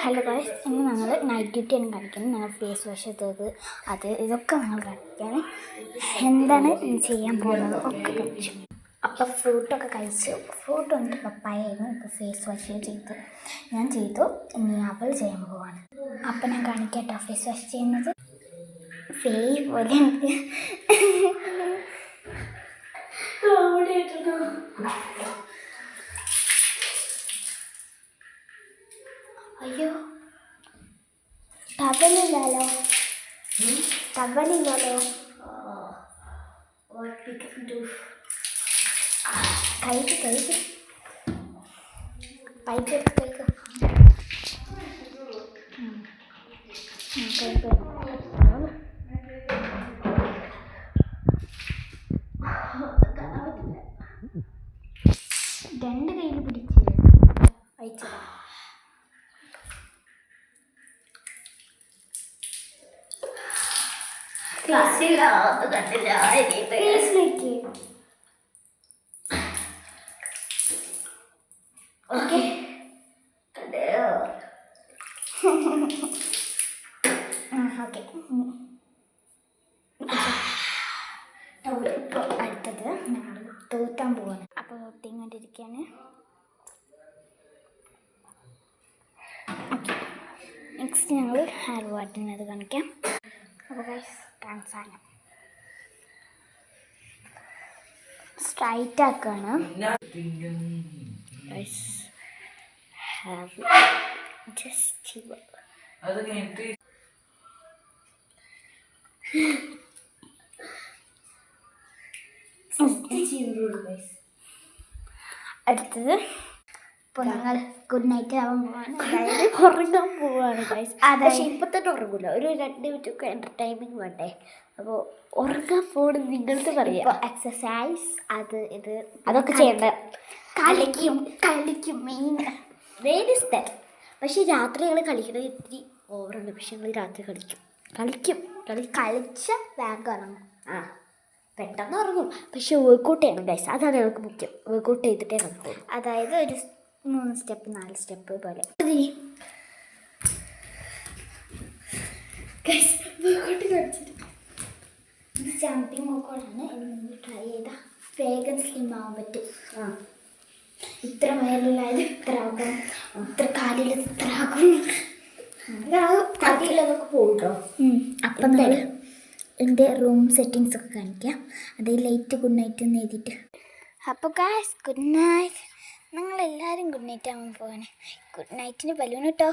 Hello guys, ഇന്ന് ഞങ്ങൾ night ഡ്യൂട്ടിയാണ് കാണിക്കുന്നത്. ഞങ്ങൾ ഫേസ് വാഷ് ചെയ്തത് ഇതൊക്കെ ഞങ്ങൾ കാണിക്കുകയാണ്. എന്താണ് ചെയ്യാൻ പോകുന്നത് ഒക്കെ കഴിച്ചു. അപ്പോൾ ഫ്രൂട്ടൊക്കെ കഴിച്ചു. ഫ്രൂട്ട് വന്നിട്ട് പപ്പായായിരുന്നു. ഇപ്പോൾ ഫേസ് വാഷ് ഞാൻ ചെയ്തു. ഇനി അവൾ ചെയ്യാൻ പോവാണ്. അപ്പം ഞാൻ കാണിക്കട്ടോ ഫേസ് വാഷ് ചെയ്യുന്നത്. ഫേസ് പോലെ അയ്യോ, ടവലില്ലല്ലോ. കഴിക്ക് പൈപ്പ് എടുത്ത് കഴിക്ക്. രണ്ട് കയ്യിൽ പിടിച്ച് അയച്ചതാ. ഫേസിലേക്ക് ഓക്കെ. ഓക്കെ, ഇപ്പോൾ അടുത്തത് ഞങ്ങൾ തൂത്താൻ പോവാണ്. അപ്പോൾ തൂത്തിക്കൊണ്ടിരിക്കുകയാണ്. ഓക്കെ, നെക്സ്റ്റ് ഞങ്ങൾ ഹെയർ വാട്ടുന്നത് കാണിക്കാം. അപ്പോൾ കാണിച്ചാലും സ്ട്രൈറ്റ് ആക്കുകയാണ്. അടുത്തത് ഇപ്പോൾ ഞങ്ങൾ ഗുഡ് നൈറ്റ് ആവാൻ പോവാണ്. അതായത് ഉറങ്ങാൻ പോവാണ് ഗൈസ്. പക്ഷേ ഇപ്പം തന്നെ ഉറങ്ങില്ല, ഒരു 2 മിനിറ്റൊക്കെ എൻ്റർടൈൻമെൻറ്റ് വേണ്ടേ. അപ്പോൾ ഉറങ്ങാൻ പോകണം നിങ്ങൾക്ക് പറയാം. ഇപ്പോൾ എക്സസൈസ് അതൊക്കെ ചെയ്യേണ്ട. കളിക്കും മെയിൻ ഇസ് ദാറ്റ്. പക്ഷേ രാത്രി ഞങ്ങൾ കളിക്കുന്നത് ഇത്തിരി ഓവറുണ്ട്. പക്ഷെ ഞങ്ങൾ രാത്രി കളിച്ച ബാങ്ക് ഇറങ്ങും. പെട്ടെന്ന് ഉറങ്ങും. പക്ഷെ വർക്കൗട്ട് ചെയ്യണം ഗൈസ്, അതാണ് ഞങ്ങൾക്ക് മുഖ്യം. വർക്കൗട്ട് ചെയ്തിട്ടേ നടക്കുള്ളൂ. അതായത് ഒരു 3 സ്റ്റെപ്പ് 4 സ്റ്റെപ്പ് പോലെ. വർക്കൗട്ട് കളിച്ചിട്ട് ജമ്പിങ് വർക്കൗട്ടാണ്. നിങ്ങൾ ട്രൈ ചെയ്താൽ വേഗം സ്ലിം ആവാൻ പറ്റും. ഇത്ര മേലിലായത് ഇത്ര ആകും, ഇത്ര കാലിൽ ഇത്ര ആകും, കാലിലതൊക്കെ പോകട്ടോ. അപ്പം നമ്മൾ എൻ്റെ റൂം സെറ്റിങ്സ് ഒക്കെ കാണിക്കാം. അതായത് ലൈറ്റ് ഗുഡ് നൈറ്റ് എന്ന് എഴുതിയിട്ട്. അപ്പോൾ ഗൈസ് ഗുഡ് നൈറ്റ്. ഞങ്ങളെല്ലാവരും ഗുഡ് നൈറ്റ് ആവാൻ പോവാണ്. ഗുഡ് നൈറ്റിന് ബലൂൺ കേട്ടോ.